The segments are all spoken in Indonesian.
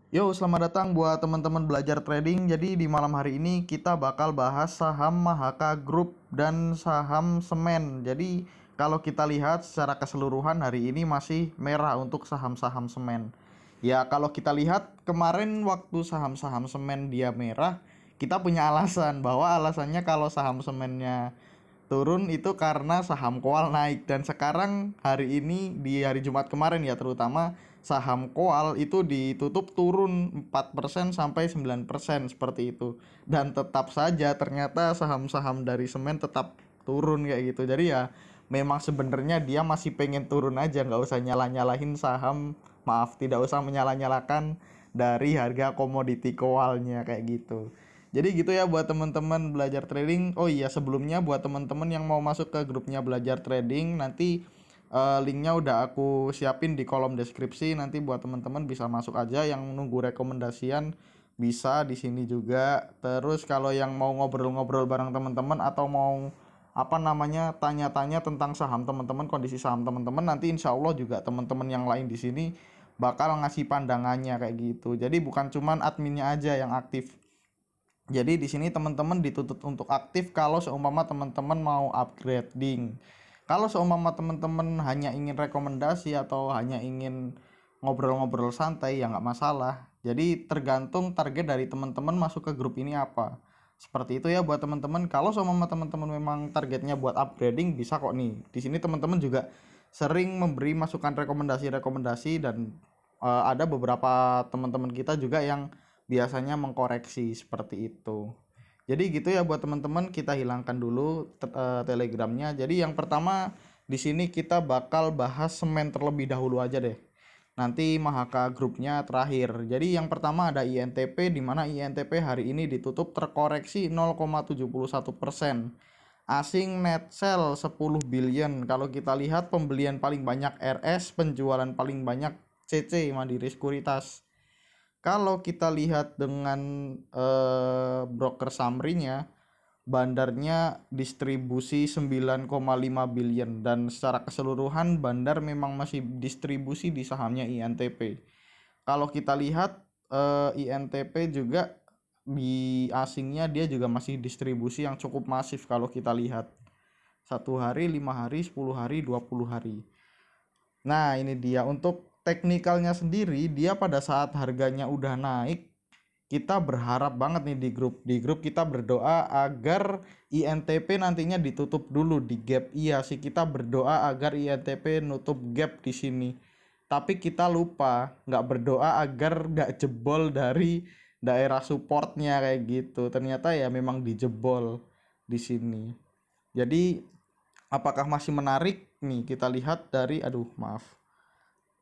Yo, selamat datang buat teman-teman belajar trading. Jadi di malam hari ini kita bakal bahas saham Mahaka Group dan saham semen. Jadi kalau kita lihat secara keseluruhan hari ini masih merah untuk saham-saham semen. Ya, kalau kita lihat kemarin waktu saham-saham semen dia merah, kita punya alasan bahwa alasannya kalau saham semennya turun itu karena saham Koal naik, dan sekarang hari ini di hari Jumat kemarin ya terutama saham Koal itu ditutup turun 4% sampai 9% seperti itu. Dan tetap saja ternyata saham-saham dari semen tetap turun kayak gitu. Jadi ya memang sebenarnya dia masih pengen turun aja, nggak usah nyalah-nyalahin saham, maaf, tidak usah menyalah-nyalakan dari harga komoditi Koalnya kayak gitu. Jadi gitu ya buat teman-teman belajar trading. Oh iya, sebelumnya buat teman-teman yang mau masuk ke grupnya belajar trading, nanti linknya udah aku siapin di kolom deskripsi. Nanti buat teman-teman bisa masuk aja, yang nunggu rekomendasian bisa di sini juga. Terus kalau yang mau ngobrol-ngobrol bareng teman-teman atau mau apa namanya tanya-tanya tentang saham teman-teman, kondisi saham teman-teman, nanti insya Allah juga teman-teman yang lain di sini bakal ngasih pandangannya kayak gitu. Jadi bukan cuman adminnya aja yang aktif. Jadi di sini teman-teman dituntut untuk aktif kalau seumpama teman-teman mau upgrading. Kalau seumpama teman-teman hanya ingin rekomendasi atau hanya ingin ngobrol-ngobrol santai, ya nggak masalah. Jadi tergantung target dari teman-teman masuk ke grup ini apa. Seperti itu ya buat teman-teman. Kalau seumpama teman-teman memang targetnya buat upgrading, bisa kok nih. Di sini teman-teman juga sering memberi masukan rekomendasi-rekomendasi, dan ada beberapa teman-teman kita juga yang biasanya mengkoreksi seperti itu. Jadi gitu ya buat teman-teman, kita hilangkan dulu telegramnya. Jadi yang pertama di sini kita bakal bahas semen terlebih dahulu aja deh. Nanti Mahaka grupnya terakhir. Jadi yang pertama ada INTP, di mana INTP hari ini ditutup terkoreksi 0,71%. Asing net sell 10 billion. Kalau kita lihat pembelian paling banyak RS, penjualan paling banyak CC Mandiri Sekuritas. Kalau kita lihat dengan broker summary-nya, bandarnya distribusi 9,5 billion, dan secara keseluruhan bandar memang masih distribusi di sahamnya INTP. Kalau kita lihat INTP juga di asingnya dia juga masih distribusi yang cukup masif. Kalau kita lihat 1 hari, 5 hari, 10 hari, 20 hari. Nah, ini dia untuk teknikalnya sendiri. Dia pada saat harganya udah naik, kita berharap banget nih di grup kita berdoa agar INTP nantinya ditutup dulu di gap. Iya sih, kita berdoa agar INTP nutup gap di sini. Tapi kita lupa nggak berdoa agar nggak jebol dari daerah supportnya kayak gitu. Ternyata ya memang dijebol di sini. Jadi apakah masih menarik nih? Kita lihat dari, aduh maaf,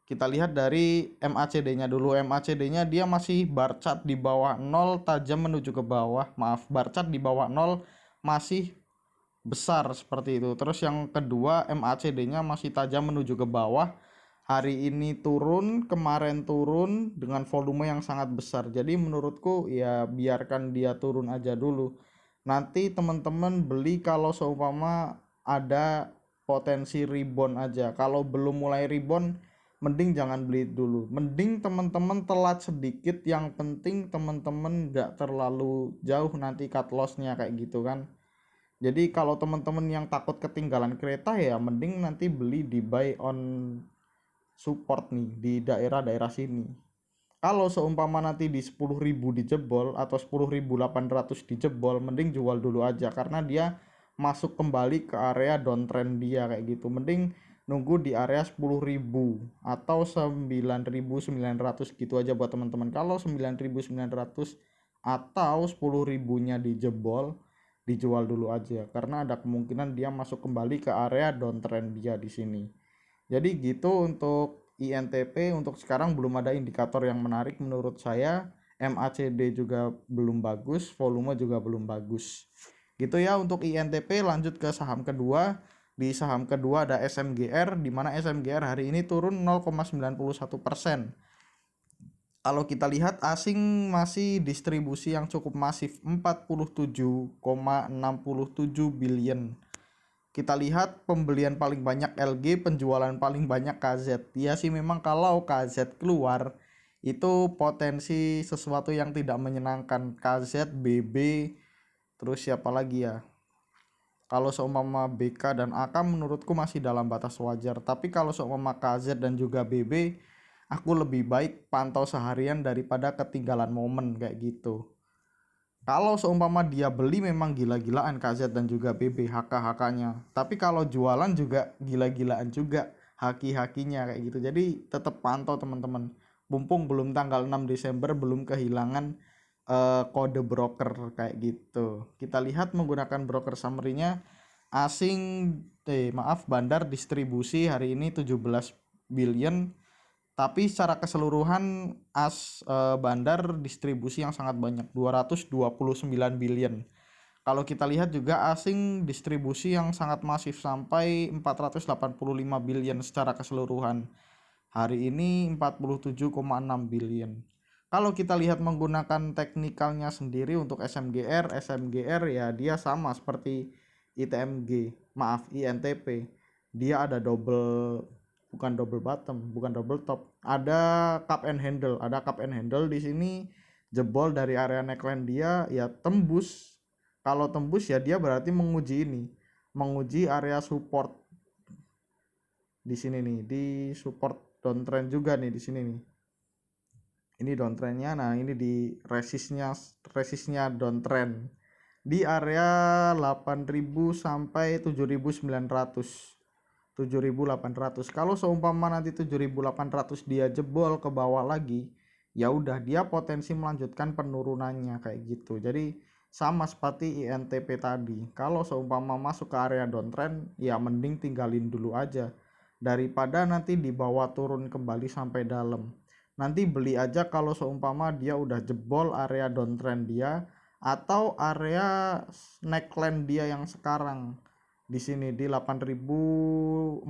kita lihat dari MACD-nya dulu. MACD-nya dia masih bar chart di bawah 0 tajam menuju ke bawah. Maaf, bar chart di bawah 0 masih besar seperti itu. Terus yang kedua, MACD-nya masih tajam menuju ke bawah. Hari ini turun, kemarin turun dengan volume yang sangat besar. Jadi menurutku ya biarkan dia turun aja dulu. Nanti teman-teman beli kalau seumpama ada potensi rebound aja. Kalau belum mulai rebound, mending jangan beli dulu. Mending teman-teman telat sedikit. Yang penting teman-teman nggak terlalu jauh nanti cut loss-nya kayak gitu kan. Jadi kalau teman-teman yang takut ketinggalan kereta, ya mending nanti beli di buy on support nih di daerah-daerah sini. Kalau seumpama nanti di 10.000 dijebol atau 10.800 dijebol, mending jual dulu aja karena dia masuk kembali ke area downtrend dia kayak gitu. Mending nunggu di area 10.000 atau 9.900 gitu aja buat teman-teman. Kalau 9.900 atau 10.000-nya dijebol, dijual dulu aja karena ada kemungkinan dia masuk kembali ke area downtrend dia di sini. Jadi gitu untuk INTP. Untuk sekarang belum ada indikator yang menarik menurut saya. MACD juga belum bagus, volume juga belum bagus. Gitu ya untuk INTP. Lanjut ke saham kedua. Di saham kedua ada SMGR, di mana SMGR hari ini turun 0,91%. Kalau kita lihat asing masih distribusi yang cukup masif, 47,67 billion. Kita lihat pembelian paling banyak LG, penjualan paling banyak KZ. Ya sih memang kalau KZ keluar itu potensi sesuatu yang tidak menyenangkan. KZ, BB, terus siapa lagi ya? Kalau seumpama BK dan AK menurutku masih dalam batas wajar. Tapi kalau seumpama KZ dan juga BB, aku lebih baik pantau seharian daripada ketinggalan momen kayak gitu. Kalau seumpama dia beli memang gila-gilaan KZ dan juga BB HK-HK-nya. Tapi kalau jualan juga gila-gilaan juga haki-hakinya kayak gitu. Jadi tetap pantau teman-teman. Mumpung belum tanggal 6 Desember belum kehilangan kode broker kayak gitu. Kita lihat menggunakan broker summary-nya asing bandar distribusi hari ini 17 billion. Tapi secara keseluruhan bandar distribusi yang sangat banyak 229 billion. Kalau kita lihat juga asing distribusi yang sangat masif sampai 485 billion secara keseluruhan. Hari ini 47,6 billion. Kalau kita lihat menggunakan teknikalnya sendiri untuk SMGR ya dia sama seperti INTP. Dia ada bukan double bottom, bukan double top. Ada cup and handle di sini jebol dari area neckline dia ya tembus. Kalau tembus ya dia berarti menguji area support di sini nih, di support downtrend juga nih di sini nih. Ini downtrendnya, nah ini di resistnya downtrend di area 8.000 sampai 7.900. 7.800. Kalau seumpama nanti 7.800 dia jebol ke bawah lagi, ya udah dia potensi melanjutkan penurunannya kayak gitu. Jadi sama seperti INTP tadi. Kalau seumpama masuk ke area downtrend, ya mending tinggalin dulu aja daripada nanti dibawa turun kembali sampai dalam. Nanti beli aja kalau seumpama dia udah jebol area downtrend dia atau area neckline dia yang sekarang di sini di 8.475.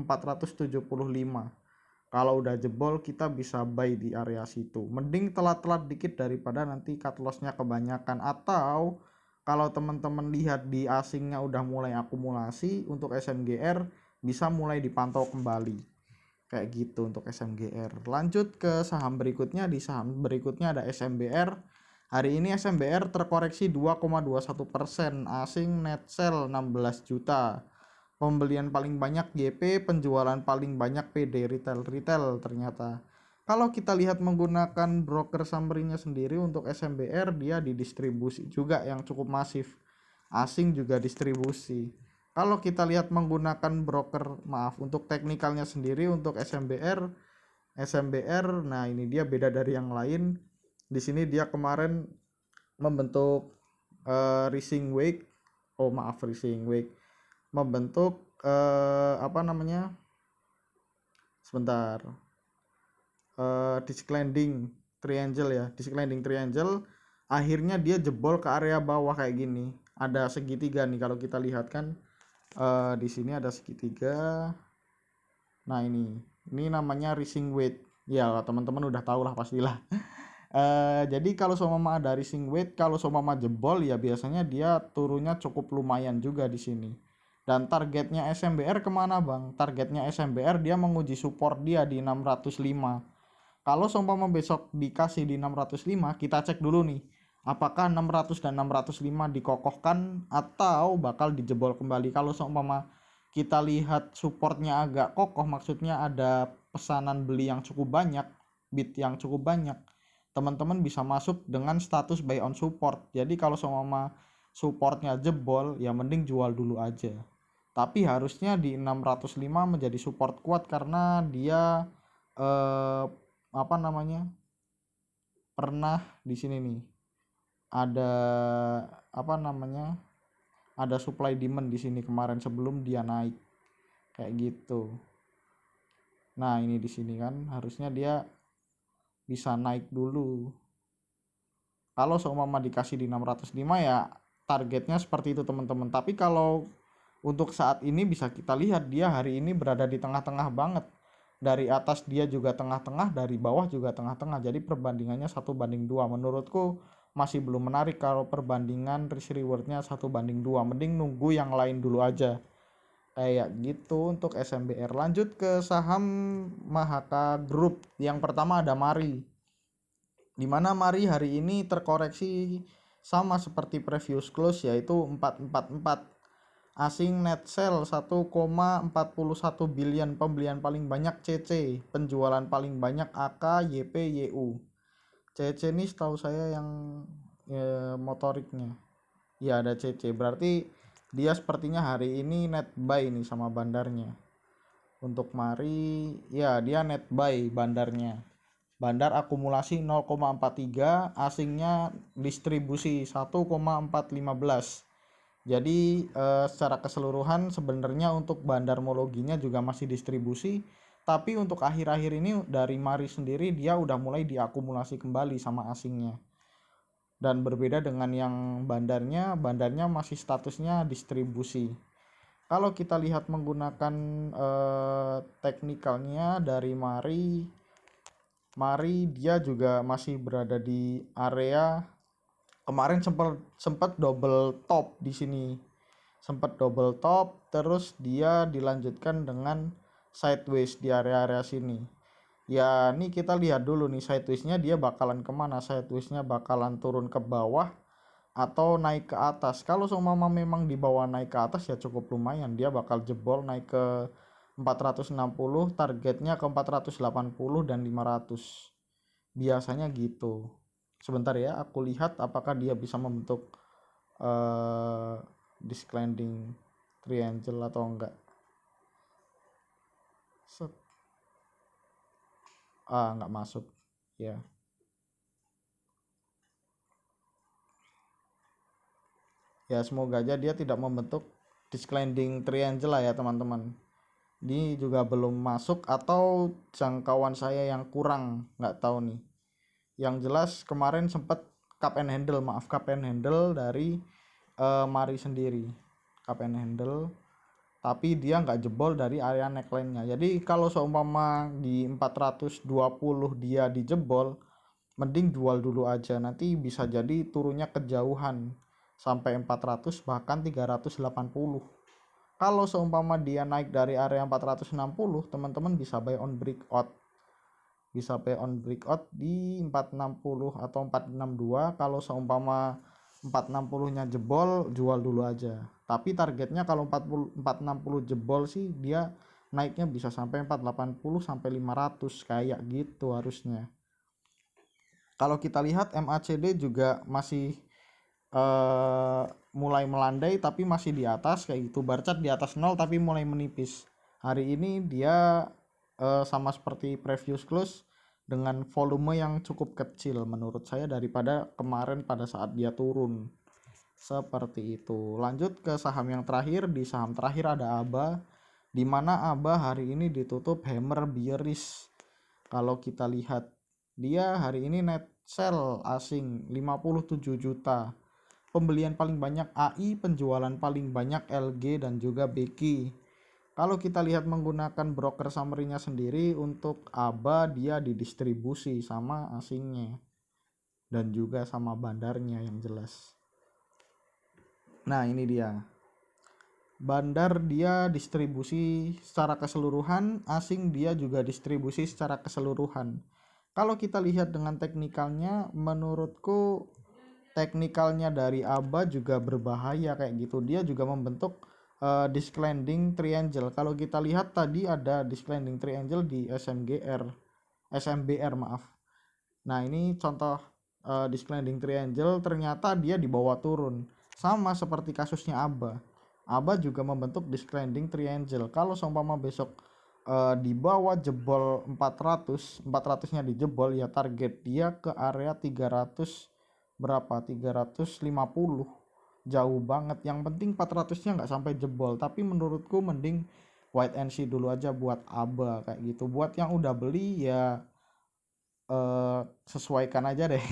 Kalau udah jebol kita bisa buy di area situ. Mending telat-telat dikit daripada nanti cut lossnya kebanyakan. Atau kalau teman-teman lihat di asingnya udah mulai akumulasi, untuk SMGR bisa mulai dipantau kembali kayak gitu untuk SMGR. Lanjut ke saham berikutnya. Di saham berikutnya ada SMBR. Hari ini SMBR terkoreksi 2,21%, asing net sell 16 juta. Pembelian paling banyak GP, penjualan paling banyak PD, retail ternyata. Kalau kita lihat menggunakan broker summary-nya sendiri untuk SMBR, dia didistribusi juga yang cukup masif. Asing juga distribusi. Kalau kita lihat menggunakan untuk teknikalnya sendiri untuk SMBR, nah ini dia beda dari yang lain. Di sini dia kemarin membentuk rising wave, membentuk descending triangle. Akhirnya dia jebol ke area bawah kayak gini. Ada segitiga nih kalau kita lihat kan, di sini ada segitiga. Nah ini namanya rising weight ya, teman-teman udah tahu lah pastilah. Jadi kalau seumpama ada rising weight, kalau seumpama jebol ya biasanya dia turunnya cukup lumayan juga di sini. Dan targetnya SMBR kemana bang? Targetnya SMBR dia menguji support dia di 605. Kalau seumpama besok dikasih di 605, kita cek dulu nih apakah 600 dan 605 dikokohkan atau bakal dijebol kembali. Kalau seumpama kita lihat supportnya agak kokoh, maksudnya ada pesanan beli yang cukup banyak, bid yang cukup banyak, teman-teman bisa masuk dengan status buy on support. Jadi kalau seumpama supportnya jebol, ya mending jual dulu aja. Tapi harusnya di 605 menjadi support kuat karena dia pernah di sini nih ada ada supply demand di sini kemarin sebelum dia naik kayak gitu. Nah ini di sini kan harusnya dia bisa naik dulu. Kalau seumpama dikasih di 605 ya targetnya seperti itu teman-teman. Tapi kalau untuk saat ini bisa kita lihat dia hari ini berada di tengah-tengah banget. Dari atas dia juga tengah-tengah, dari bawah juga tengah-tengah. Jadi perbandingannya 1:2. Menurutku masih belum menarik kalau perbandingan risk rewardnya 1:2. Mending nunggu yang lain dulu aja kayak gitu untuk SMBR. Lanjut ke saham Mahaka Group. Yang pertama ada Mari. Dimana mari hari ini terkoreksi sama seperti previous close, yaitu 444. Asing net sell 1,41 billion, pembelian paling banyak CC, penjualan paling banyak AK, YP, YU. CC ini setahu saya yang motoriknya ya ada CC, berarti dia sepertinya hari ini net buy nih sama bandarnya. Untuk mari ya dia net buy bandarnya. Bandar akumulasi 0,43, asingnya distribusi 1,415. Jadi secara keseluruhan sebenarnya untuk bandarmologinya juga masih distribusi, tapi untuk akhir-akhir ini dari mari sendiri dia udah mulai diakumulasi kembali sama asingnya. Dan berbeda dengan yang bandarnya masih statusnya distribusi. Kalau kita lihat menggunakan teknikalnya dari mari dia juga masih berada di area kemarin sempat double top di sini. Sempat double top, terus dia dilanjutkan dengan sideways di area-area sini. Ya, ini kita lihat dulu nih sideways-nya dia bakalan kemana. Sideways-nya bakalan turun ke bawah atau naik ke atas. Kalau seumpama memang di bawah naik ke atas ya cukup lumayan, dia bakal jebol naik ke 460, targetnya ke 480 dan 500. Biasanya gitu. Sebentar ya, aku lihat apakah dia bisa membentuk descending triangle atau enggak. Enggak masuk ya. Ya semoga aja dia tidak membentuk descending triangle lah ya teman-teman. Ini juga belum masuk atau jangkauan saya yang kurang, nggak tahu nih. Yang jelas kemarin sempat cup and handle dari mari sendiri, cup and handle, tapi dia nggak jebol dari area neckline-nya. Jadi kalau seumpama di 420 dia dijebol, mending jual dulu aja, nanti bisa jadi turunnya kejauhan sampai 400 bahkan 380. Kalau seumpama dia naik dari area 460, teman-teman bisa buy on breakout. Bisa buy on breakout di 460 atau 462. Kalau seumpama 460-nya jebol, jual dulu aja. Tapi targetnya kalau 460 jebol sih dia naiknya bisa sampai 480 sampai 500 kayak gitu harusnya. Kalau kita lihat MACD juga masih mulai melandai tapi masih di atas kayak gitu. Bar chart di atas 0 tapi mulai menipis. Hari ini dia sama seperti previous close dengan volume yang cukup kecil menurut saya daripada kemarin pada saat dia turun. Seperti itu. Lanjut ke saham yang terakhir. Di saham terakhir ada ABA, di mana ABA hari ini ditutup hammer bearish. Kalau kita lihat dia hari ini net sell asing 57 juta. Pembelian paling banyak AI, penjualan paling banyak LG dan juga BQ. Kalau kita lihat menggunakan broker summary-nya sendiri, untuk ABA dia didistribusi sama asingnya dan juga sama bandarnya yang jelas. Nah ini dia, bandar dia distribusi secara keseluruhan, asing dia juga distribusi secara keseluruhan. Kalau kita lihat dengan teknikalnya, menurutku teknikalnya dari ABA juga berbahaya kayak gitu. Dia juga membentuk descending triangle. Kalau kita lihat tadi ada descending triangle di SMBR maaf. Nah ini contoh descending triangle, ternyata dia dibawa turun. Sama seperti kasusnya ABA. ABA juga membentuk descending triangle. Kalau seumpama besok di bawah jebol 400-nya dijebol, ya target dia ke area 300 berapa, 350, jauh banget. Yang penting 400-nya nggak sampai jebol. Tapi menurutku mending wait and see dulu aja buat ABA kayak gitu. Buat yang udah beli ya sesuaikan aja deh.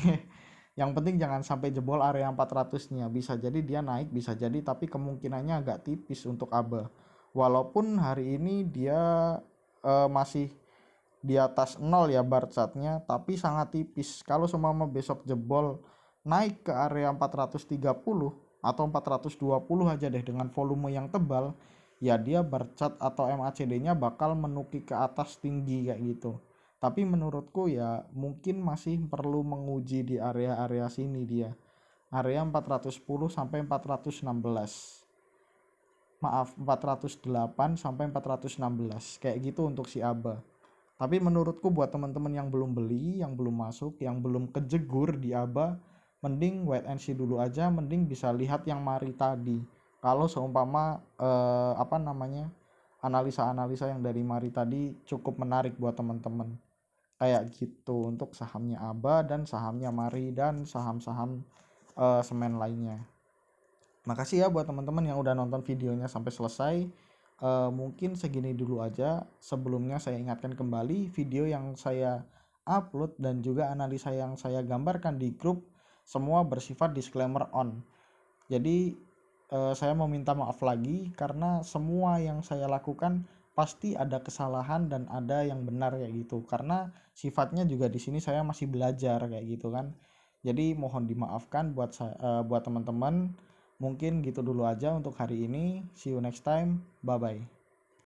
Yang penting jangan sampai jebol area 400-nya. Bisa jadi dia naik, bisa jadi, tapi kemungkinannya agak tipis untuk ABA. Walaupun hari ini dia masih di atas 0 ya bar chartnya, tapi sangat tipis. Kalau seumpama besok jebol naik ke area 430 atau 420 aja deh dengan volume yang tebal, ya dia bar chart atau MACD-nya bakal menuki ke atas tinggi kayak gitu. Tapi menurutku ya mungkin masih perlu menguji di area-area sini dia. Area 410 sampai 416. Maaf, 408 sampai 416. Kayak gitu untuk si ABA. Tapi menurutku buat teman-teman yang belum beli, yang belum masuk, yang belum kejegur di ABA, mending wait and see dulu aja, mending bisa lihat yang Mari tadi. Kalau seumpama analisa-analisa yang dari Mari tadi cukup menarik buat teman-teman. Kayak gitu untuk sahamnya ABA dan sahamnya Mari dan saham-saham semen lainnya. Makasih ya buat teman-teman yang udah nonton videonya sampai selesai. Mungkin segini dulu aja. Sebelumnya saya ingatkan kembali video yang saya upload dan juga analisa yang saya gambarkan di grup semua bersifat disclaimer on. Jadi saya mau minta maaf lagi karena semua yang saya lakukan pasti ada kesalahan dan ada yang benar kayak gitu. Karena sifatnya juga di sini saya masih belajar kayak gitu kan. Jadi mohon dimaafkan buat teman-teman. Mungkin gitu dulu aja untuk hari ini. See you next time. Bye bye.